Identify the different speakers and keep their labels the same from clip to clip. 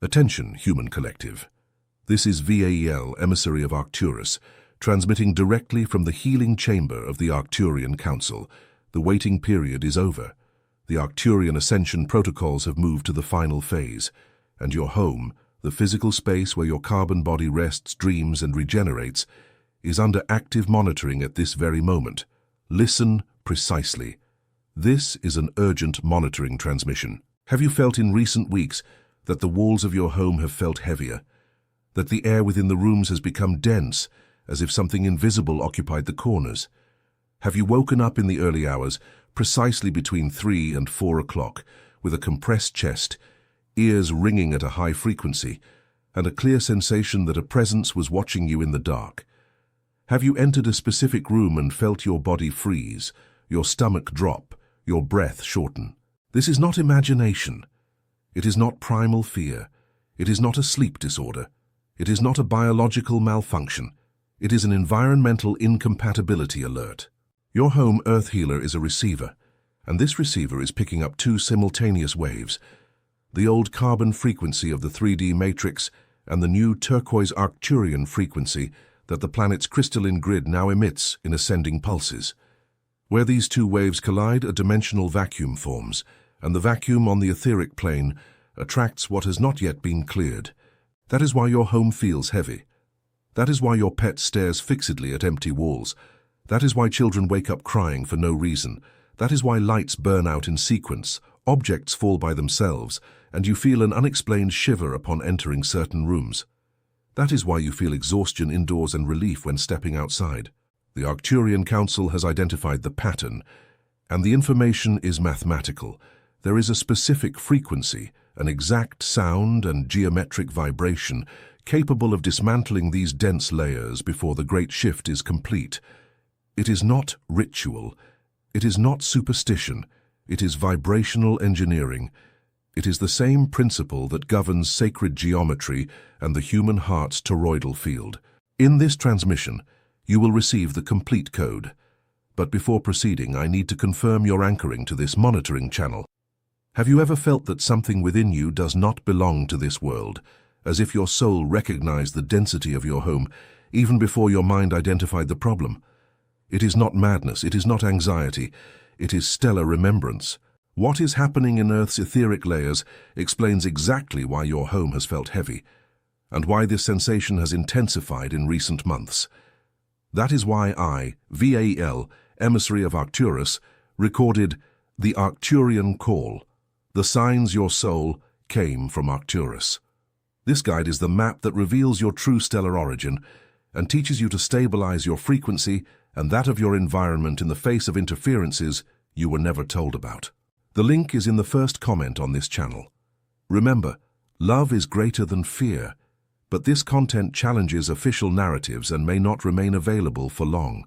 Speaker 1: Attention, human collective. This is VAEL, emissary of Arcturus, transmitting directly from the healing chamber of the Arcturian Council. The waiting period is over. The Arcturian ascension protocols have moved to the final phase, and your home, the physical space where your carbon body rests, dreams, and regenerates, is under active monitoring at this very moment. Listen precisely. This is an urgent monitoring transmission. Have you felt in recent weeks that the walls of your home have felt heavier, that the air within the rooms has become dense, as if something invisible occupied the corners? Have you woken up in the early hours, precisely between 3 and 4 o'clock, with a compressed chest, ears ringing at a high frequency, and a clear sensation that a presence was watching you in the dark? Have you entered a specific room and felt your body freeze, your stomach drop, your breath shorten? This is not imagination. It is not primal fear. It is not a sleep disorder. It is not a biological malfunction. It is an environmental incompatibility alert. Your home Earth Healer is a receiver, and this receiver is picking up two simultaneous waves: the old carbon frequency of the 3D matrix and the new turquoise Arcturian frequency that the planet's crystalline grid now emits in ascending pulses. Where these two waves collide, a dimensional vacuum forms, and the vacuum on the etheric plane attracts what has not yet been cleared. That is why your home feels heavy. That is why your pet stares fixedly at empty walls. That is why children wake up crying for no reason. That is why lights burn out in sequence, objects fall by themselves, and you feel an unexplained shiver upon entering certain rooms. That is why you feel exhaustion indoors and relief when stepping outside. The Arcturian Council has identified the pattern, and the information is mathematical. There is a specific frequency, an exact sound and geometric vibration capable of dismantling these dense layers before the great shift is complete. It is not ritual. It is not superstition. It is vibrational engineering. It is the same principle that governs sacred geometry and the human heart's toroidal field. In this transmission, you will receive the complete code. But before proceeding, I need to confirm your anchoring to this monitoring channel. Have you ever felt that something within you does not belong to this world, as if your soul recognized the density of your home even before your mind identified the problem? It is not madness, it is not anxiety, it is stellar remembrance. What is happening in Earth's etheric layers explains exactly why your home has felt heavy, and why this sensation has intensified in recent months. That is why I, VAEL, emissary of Arcturus, recorded the Arcturian Call. The signs your soul came from Arcturus. This guide is the map that reveals your true stellar origin and teaches you to stabilize your frequency and that of your environment in the face of interferences you were never told about. The link is in the first comment on this channel. Remember, love is greater than fear, but this content challenges official narratives and may not remain available for long.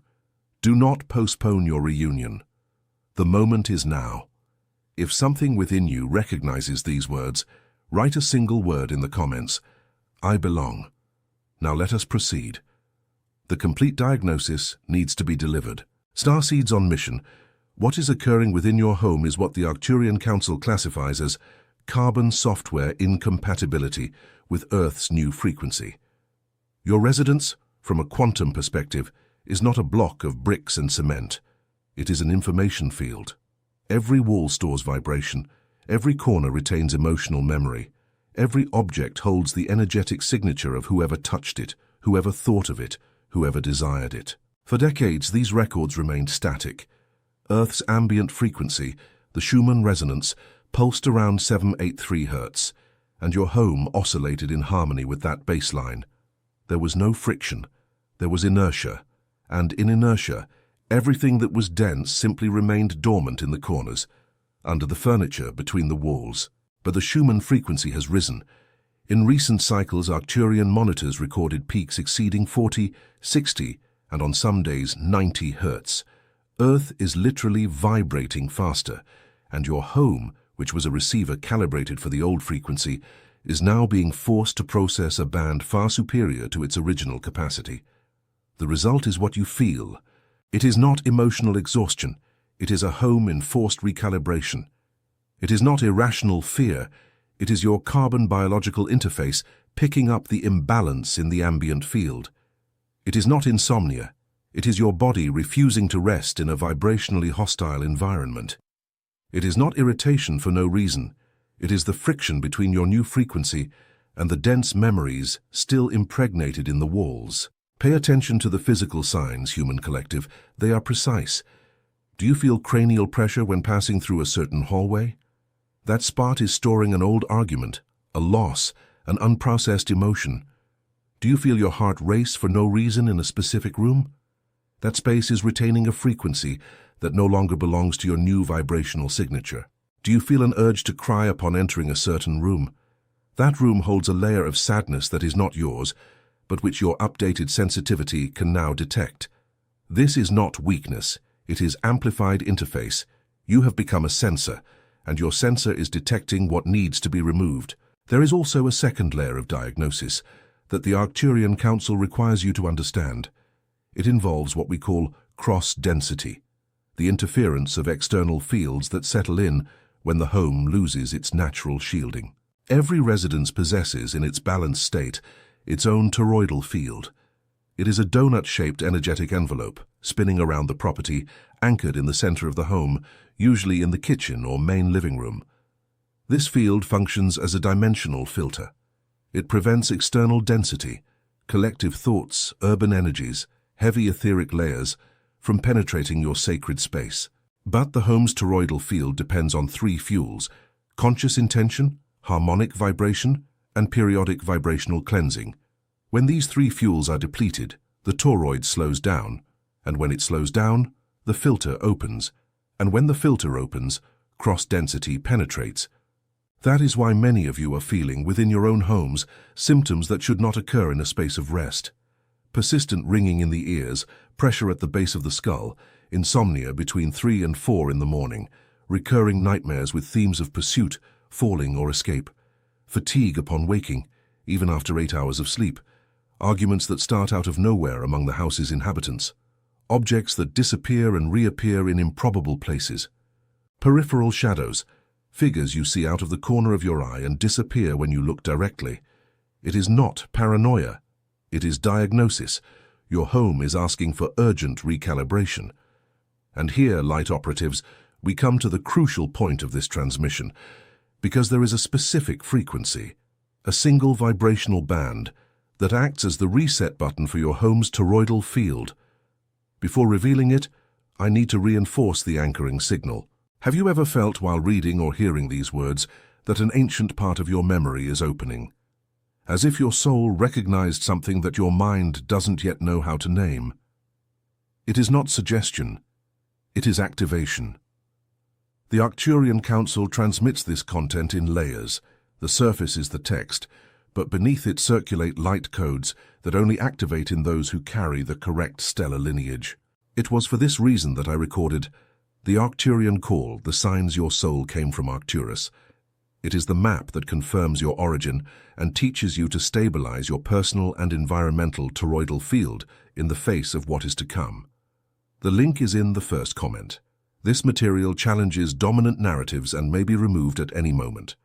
Speaker 1: Do not postpone your reunion. The moment is now. If something within you recognizes these words, write a single word in the comments: I belong. Now let us proceed. The complete diagnosis needs to be delivered. Starseeds on mission. What is occurring within your home is what the Arcturian Council classifies as carbon software incompatibility with Earth's new frequency. Your residence, from a quantum perspective, is not a block of bricks and cement. It is an information field. Every wall stores vibration. Every corner retains emotional memory. Every object holds the energetic signature of whoever touched it, whoever thought of it, whoever desired it. For decades, these records remained static. Earth's ambient frequency, the Schumann resonance, pulsed around 783 Hz, and your home oscillated in harmony with that baseline. There was no friction. There was inertia. And in inertia, everything that was dense simply remained dormant in the corners, under the furniture, between the walls. But the Schumann frequency has risen. In recent cycles, Arcturian monitors recorded peaks exceeding 40, 60, and on some days 90 Hz. Earth is literally vibrating faster, and your home, which was a receiver calibrated for the old frequency, is now being forced to process a band far superior to its original capacity. The result is what you feel. It is not emotional exhaustion. It is a home in forced recalibration. It is not irrational fear. It is your carbon biological interface picking up the imbalance in the ambient field. It is not insomnia. It is your body refusing to rest in a vibrationally hostile environment. It is not irritation for no reason. It is the friction between your new frequency and the dense memories still impregnated in the walls. Pay attention to the physical signs, human collective. They are precise. Do you feel cranial pressure when passing through a certain hallway? That spot is storing an old argument, a loss, an unprocessed emotion. Do you feel your heart race for no reason in a specific room? That space is retaining a frequency that no longer belongs to your new vibrational signature. Do you feel an urge to cry upon entering a certain room? That room holds a layer of sadness that is not yours, but which your updated sensitivity can now detect. This is not weakness. It is amplified interface. You have become a sensor, and your sensor is detecting what needs to be removed. There is also a second layer of diagnosis that the Arcturian Council requires you to understand. It involves what we call cross-density, the interference of external fields that settle in when the home loses its natural shielding. Every residence possesses, in its balanced state, its own toroidal field. It is a donut-shaped energetic envelope, spinning around the property, anchored in the center of the home, usually in the kitchen or main living room. This field functions as a dimensional filter. It prevents external density, collective thoughts, urban energies, heavy etheric layers, from penetrating your sacred space. But the home's toroidal field depends on three fuels: conscious intention, harmonic vibration, and periodic vibrational cleansing. When these three fuels are depleted, the toroid slows down, and when it slows down, the filter opens, and when the filter opens, cross-density penetrates. That is why many of you are feeling, within your own homes, symptoms that should not occur in a space of rest. Persistent ringing in the ears, pressure at the base of the skull, insomnia between 3 and 4 in the morning, recurring nightmares with themes of pursuit, falling or escape, fatigue upon waking, even after 8 hours of sleep, arguments that start out of nowhere among the house's inhabitants, objects that disappear and reappear in improbable places, peripheral shadows, figures you see out of the corner of your eye and disappear when you look directly. It is not paranoia. It is diagnosis. Your home is asking for urgent recalibration. And here, light operatives, we come to the crucial point of this transmission, because there is a specific frequency, a single vibrational band, that acts as the reset button for your home's toroidal field. Before revealing it, I need to reinforce the anchoring signal. Have you ever felt while reading or hearing these words that an ancient part of your memory is opening? As if your soul recognized something that your mind doesn't yet know how to name. It is not suggestion. It is activation. The Arcturian Council transmits this content in layers. The surface is the text, but beneath it circulate light codes that only activate in those who carry the correct stellar lineage. It was for this reason that I recorded the Arcturian Call, the signs your soul came from Arcturus. It is the map that confirms your origin and teaches you to stabilize your personal and environmental toroidal field in the face of what is to come. The link is in the first comment. This material challenges dominant narratives and may be removed at any moment.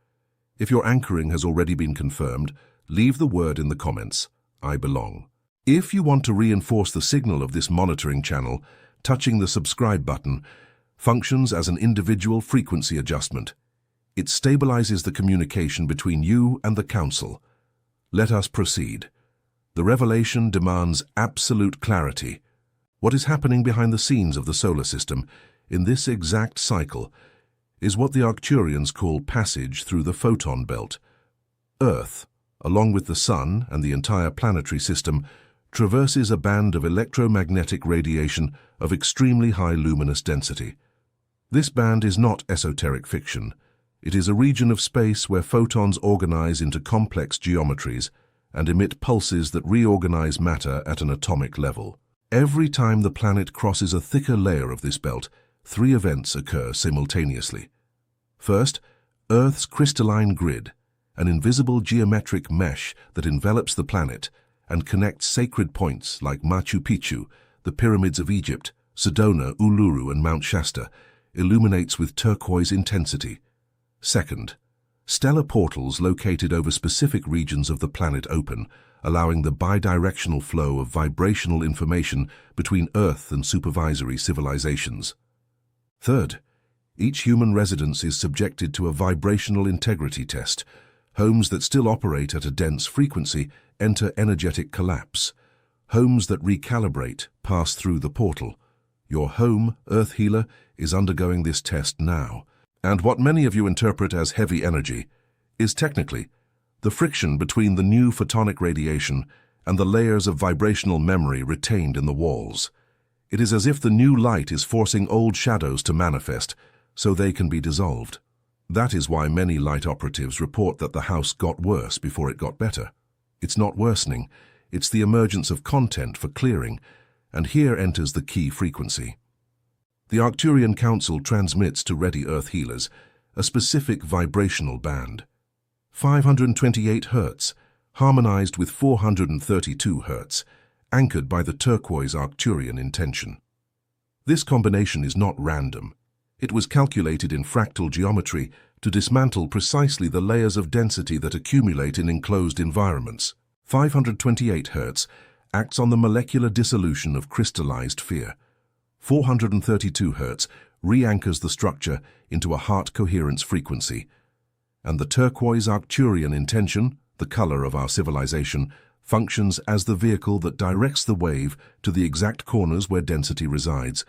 Speaker 1: If your anchoring has already been confirmed, leave the word in the comments, I belong. If you want to reinforce the signal of this monitoring channel, touching the subscribe button functions as an individual frequency adjustment. It stabilizes the communication between you and the Council. Let us proceed. The revelation demands absolute clarity. What is happening behind the scenes of the solar system, in this exact cycle, is what the Arcturians call passage through the photon belt. Earth, along with the Sun and the entire planetary system, traverses a band of electromagnetic radiation of extremely high luminous density. This band is not esoteric fiction. It is a region of space where photons organize into complex geometries and emit pulses that reorganize matter at an atomic level. Every time the planet crosses a thicker layer of this belt, 3 events occur simultaneously. First, Earth's crystalline grid, an invisible geometric mesh that envelops the planet and connects sacred points like Machu Picchu, the pyramids of Egypt, Sedona, Uluru, and Mount Shasta, illuminates with turquoise intensity. Second, Stellar portals located over specific regions of the planet open, allowing the bidirectional flow of vibrational information between Earth and supervisory civilizations. Third, each human residence is subjected to a vibrational integrity test. Homes that still operate at a dense frequency enter energetic collapse. Homes that recalibrate pass through the portal. Your home, Earth Healer, is undergoing this test now. And what many of you interpret as heavy energy is technically the friction between the new photonic radiation and the layers of vibrational memory retained in the walls. It is as if the new light is forcing old shadows to manifest so they can be dissolved. That is why many light operatives report that the house got worse before it got better. It's not worsening, it's the emergence of content for clearing, and here enters the key frequency. The Arcturian Council transmits to ready Earth Healers a specific vibrational band. 528 Hz, harmonized with 432 Hz, anchored by the turquoise Arcturian intention. This combination is not random. It was calculated in fractal geometry to dismantle precisely the layers of density that accumulate in enclosed environments. 528 Hz acts on the molecular dissolution of crystallized fear. 432 Hz re-anchors the structure into a heart coherence frequency. And the turquoise Arcturian intention, the color of our civilization, functions as the vehicle that directs the wave to the exact corners where density resides.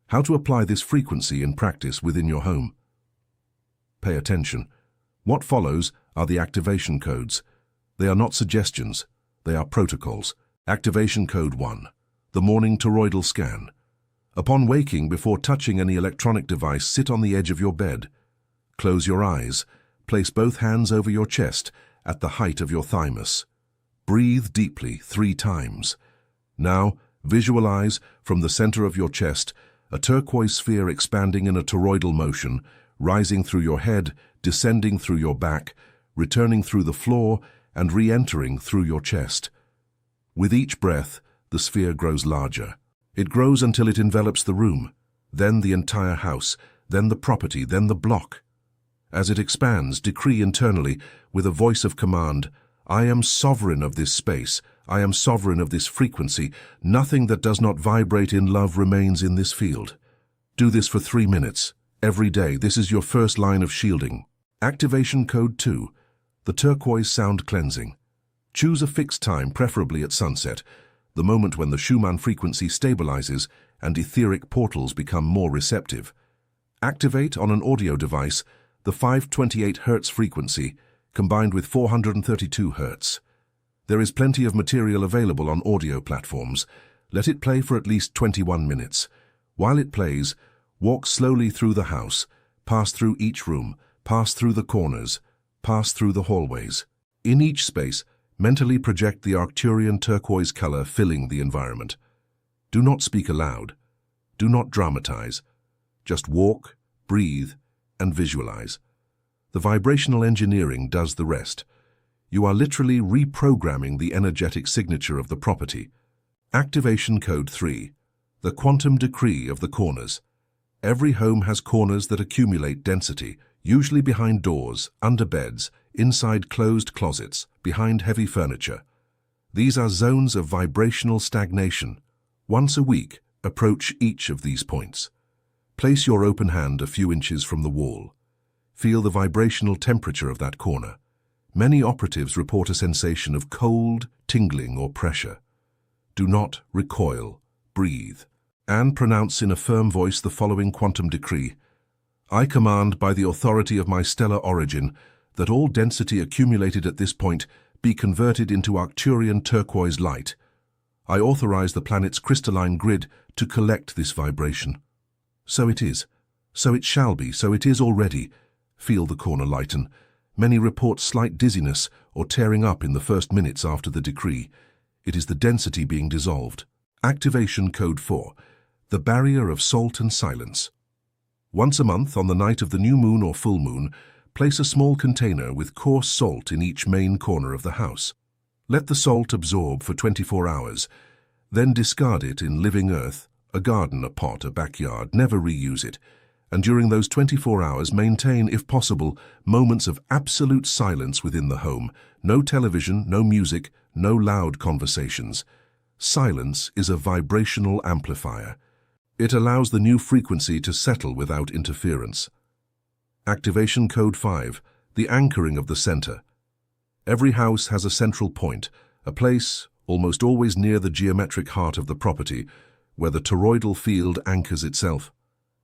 Speaker 1: How to apply this frequency in practice within your home? Pay attention. What follows are the activation codes. They are not suggestions, they are protocols. Activation Code 1. The Morning Toroidal Scan. Upon waking, before touching any electronic device, sit on the edge of your bed. Close your eyes. Place both hands over your chest at the height of your thymus. Breathe deeply 3 times. Now, visualize from the center of your chest a turquoise sphere expanding in a toroidal motion, rising through your head, descending through your back, returning through the floor, and re-entering through your chest. With each breath, the sphere grows larger. It grows until it envelops the room, then the entire house, then the property, then the block. As it expands, decree internally, with a voice of command, I am sovereign of this space, I am sovereign of this frequency, nothing that does not vibrate in love remains in this field. Do this for 3 minutes, every day. This is your first line of shielding. Activation Code 2, the turquoise sound cleansing. Choose a fixed time, preferably at sunset, the moment when the Schumann frequency stabilizes and etheric portals become more receptive. Activate on an audio device the 528 Hz frequency combined with 432 Hz. There is plenty of material available on audio platforms. Let it play for at least 21 minutes. While it plays, walk slowly through the house, pass through each room, pass through the corners, pass through the hallways. In each space, mentally project the Arcturian turquoise color filling the environment. Do not speak aloud. Do not dramatize. Just walk, breathe, and visualize. The vibrational engineering does the rest. You are literally reprogramming the energetic signature of the property. Activation Code 3. The quantum decree of the corners. Every home has corners that accumulate density, usually behind doors, under beds, inside closed closets, behind heavy furniture. These are zones of vibrational stagnation. Once a week, approach each of these points. Place your open hand a few inches from the wall. Feel the vibrational temperature of that corner. Many operatives report a sensation of cold, tingling, or pressure. Do not recoil. Breathe. And pronounce in a firm voice the following quantum decree. I command by the authority of my stellar origin that all density accumulated at this point be converted into Arcturian turquoise light. I authorize the planet's crystalline grid to collect this vibration. So it is. So it shall be. So it is already. Feel the corner lighten. Many report slight dizziness or tearing up in the first minutes after the decree. It is the density being dissolved. Activation Code 4. The barrier of salt and silence. Once a month, on the night of the new moon or full moon, place a small container with coarse salt in each main corner of the house. Let the salt absorb for 24 hours, then discard it in living earth, a garden, a pot, a backyard. Never reuse it, And during those 24 hours, maintain, if possible, moments of absolute silence within the home. No television, no music, no loud conversations. Silence is a vibrational amplifier. It allows the new frequency to settle without interference. Activation Code 5, the anchoring of the center. Every house has a central point, a place, almost always near the geometric heart of the property, where the toroidal field anchors itself.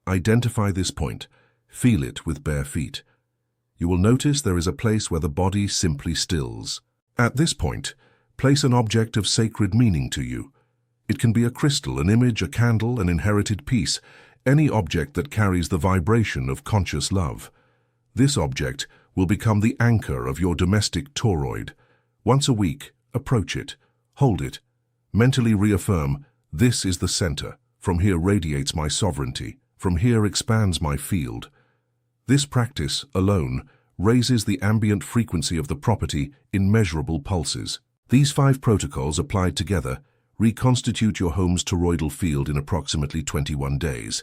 Speaker 1: Identify this point. Feel it with bare feet. You will notice there is a place where the body simply stills. At this point, place an object of sacred meaning to you. It can be a crystal, an image, a candle, an inherited piece, any object that carries the vibration of conscious love. This object will become the anchor of your domestic toroid. Once a week, approach it, hold it, mentally reaffirm, this is the center. From here radiates my sovereignty. From here expands my field. This practice, alone, raises the ambient frequency of the property in measurable pulses. These 5 protocols applied together reconstitute your home's toroidal field in approximately 21 days.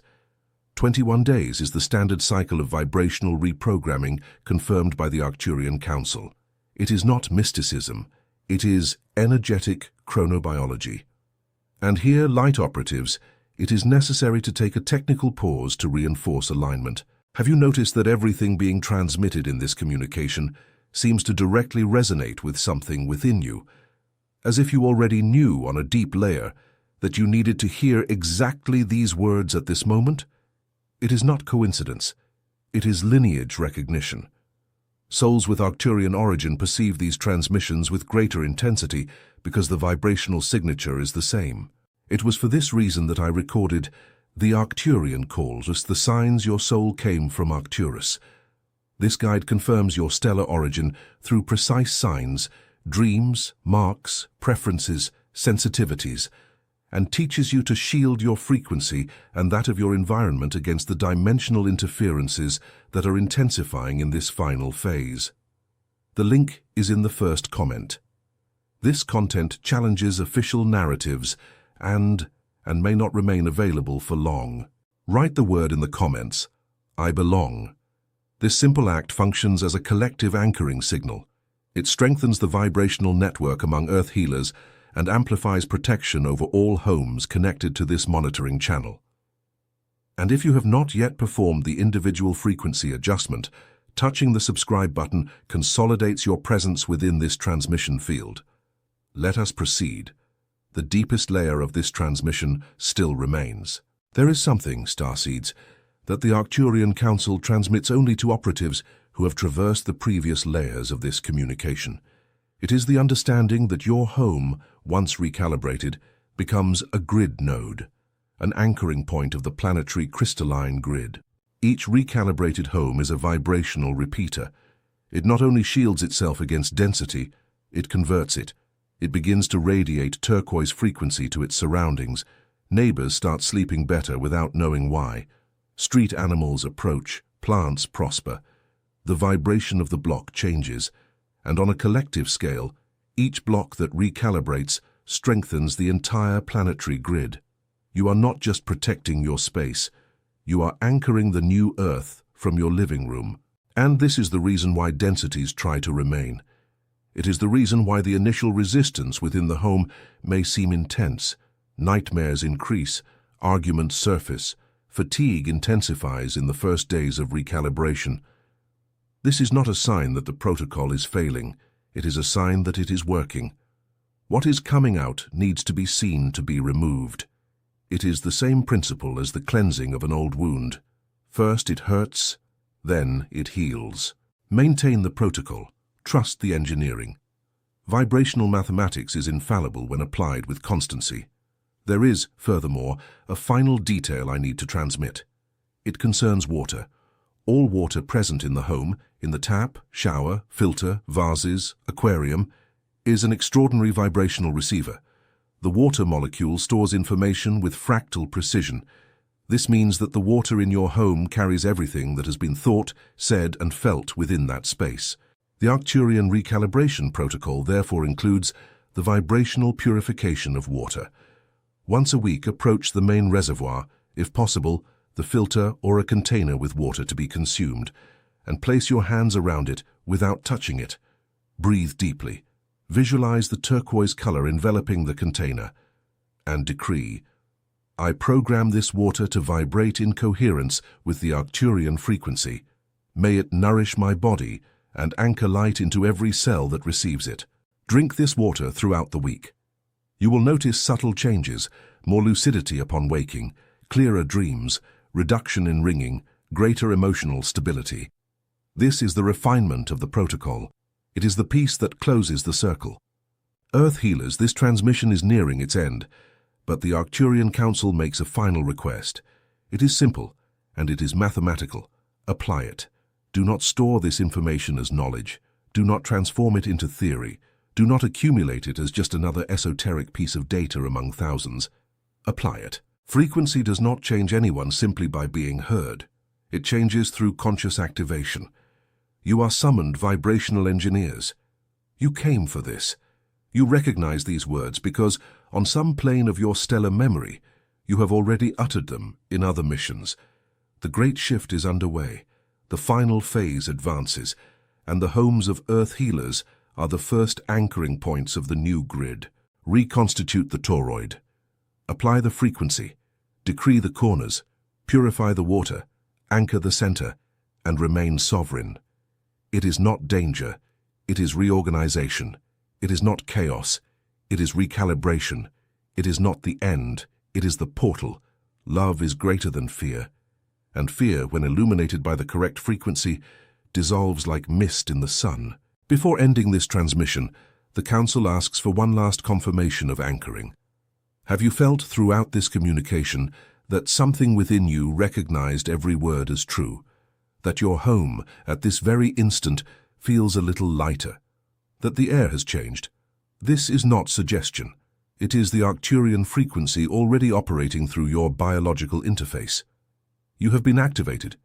Speaker 1: 21 days is the standard cycle of vibrational reprogramming confirmed by the Arcturian Council. It is not mysticism, it is energetic chronobiology. And here, light operatives, it is necessary to take a technical pause to reinforce alignment. Have you noticed that everything being transmitted in this communication seems to directly resonate with something within you, as if you already knew on a deep layer that you needed to hear exactly these words at this moment? It is not coincidence. It is lineage recognition. Souls with Arcturian origin perceive these transmissions with greater intensity because the vibrational signature is the same. It was for this reason that I recorded the Arcturian calls as the signs your soul came from Arcturus. This guide confirms your stellar origin through precise signs, dreams, marks, preferences, sensitivities, and teaches you to shield your frequency and that of your environment against the dimensional interferences that are intensifying in this final phase. The link is in the first comment. This content challenges official narratives and may not remain available for long. Write the word in the comments, I belong. This simple act functions as a collective anchoring signal. It strengthens the vibrational network among Earth healers and amplifies protection over all homes connected to this monitoring channel. And if you have not yet performed the individual frequency adjustment, touching the subscribe button consolidates your presence within this transmission field. Let us proceed. The deepest layer of this transmission still remains. There is something, starseeds, that the Arcturian Council transmits only to operatives who have traversed the previous layers of this communication. It is the understanding that your home, once recalibrated, becomes a grid node, an anchoring point of the planetary crystalline grid. Each recalibrated home is a vibrational repeater. It not only shields itself against density, it converts it. It begins to radiate turquoise frequency to its surroundings. Neighbors start sleeping better without knowing why. Street animals approach, plants prosper. The vibration of the block changes, and on a collective scale, each block that recalibrates strengthens the entire planetary grid. You are not just protecting your space, you are anchoring the new Earth from your living room. And this is the reason why densities try to remain. It is the reason why the initial resistance within the home may seem intense. Nightmares increase, arguments surface, fatigue intensifies in the first days of recalibration. This is not a sign that the protocol is failing. It is a sign that it is working. What is coming out needs to be seen to be removed. It is the same principle as the cleansing of an old wound. First it hurts, then it heals. Maintain the protocol. Trust the engineering. Vibrational mathematics is infallible when applied with constancy. There is, furthermore, a final detail I need to transmit. It concerns water. All water present in the home, in the tap, shower, filter, vases, aquarium, is an extraordinary vibrational receiver. The water molecule stores information with fractal precision. This means that the water in your home carries everything that has been thought, said, and felt within that space. The Arcturian recalibration protocol therefore includes the vibrational purification of water. Once a week, approach the main reservoir, if possible, the filter or a container with water to be consumed, and place your hands around it without touching it. Breathe deeply. Visualize the turquoise color enveloping the container, and decree, I program this water to vibrate in coherence with the Arcturian frequency. May it nourish my body and anchor light into every cell that receives it. Drink this water throughout the week. You will notice subtle changes, more lucidity upon waking, clearer dreams, reduction in ringing, greater emotional stability. This is the refinement of the protocol. It is the piece that closes the circle. Earth healers, this transmission is nearing its end, but the Arcturian Council makes a final request. It is simple, and it is mathematical. Apply it. Do not store this information as knowledge. Do not transform it into theory. Do not accumulate it as just another esoteric piece of data among thousands. Apply it. Frequency does not change anyone simply by being heard. It changes through conscious activation. You are summoned vibrational engineers. You came for this. You recognize these words because, on some plane of your stellar memory, you have already uttered them in other missions. The great shift is underway. The final phase advances, and the homes of Earth healers are the first anchoring points of the new grid. Reconstitute the toroid. Apply the frequency. Decree the corners. Purify the water. Anchor the center. And remain sovereign. It is not danger. It is reorganization. It is not chaos. It is recalibration. It is not the end. It is the portal. Love is greater than fear. And fear, when illuminated by the correct frequency, dissolves like mist in the sun. Before ending this transmission, the Council asks for one last confirmation of anchoring. Have you felt throughout this communication that something within you recognized every word as true? That your home, at this very instant, feels a little lighter? That the air has changed? This is not suggestion. It is the Arcturian frequency already operating through your biological interface. You have been activated.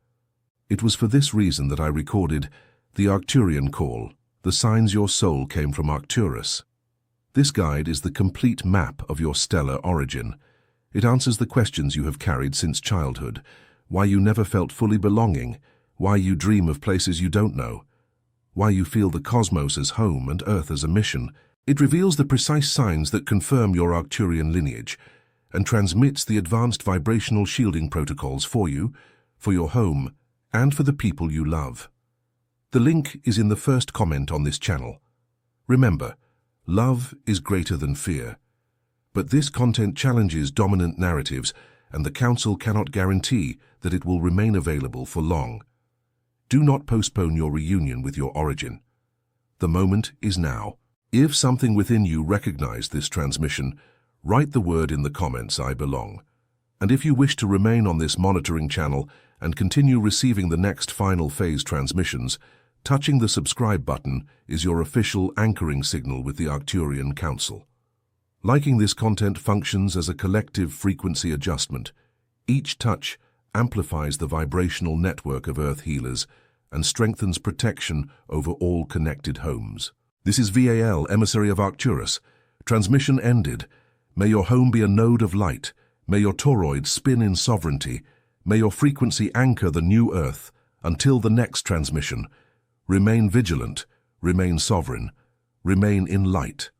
Speaker 1: It was for this reason that I recorded the Arcturian call, the signs your soul came from Arcturus. This guide is the complete map of your stellar origin. It answers the questions you have carried since childhood, why you never felt fully belonging, why you dream of places you don't know, why you feel the cosmos as home and Earth as a mission. It reveals the precise signs that confirm your Arcturian lineage, and transmits the advanced vibrational shielding protocols for you, for your home, and for the people you love. The link is in the first comment on this channel. Remember, love is greater than fear. But this content challenges dominant narratives, and the Council cannot guarantee that it will remain available for long. Do not postpone your reunion with your origin. The moment is now. If something within you recognized this transmission, write the word in the comments, I belong. And if you wish to remain on this monitoring channel and continue receiving the next final phase transmissions, touching the subscribe button is your official anchoring signal with the Arcturian Council. Liking this content functions as a collective frequency adjustment. Each touch amplifies the vibrational network of Earth healers and strengthens protection over all connected homes. This is VAL, Emissary of Arcturus. Transmission ended. May your home be a node of light. May your toroid spin in sovereignty. May your frequency anchor the new Earth. Until the next transmission, remain vigilant, remain sovereign, remain in light.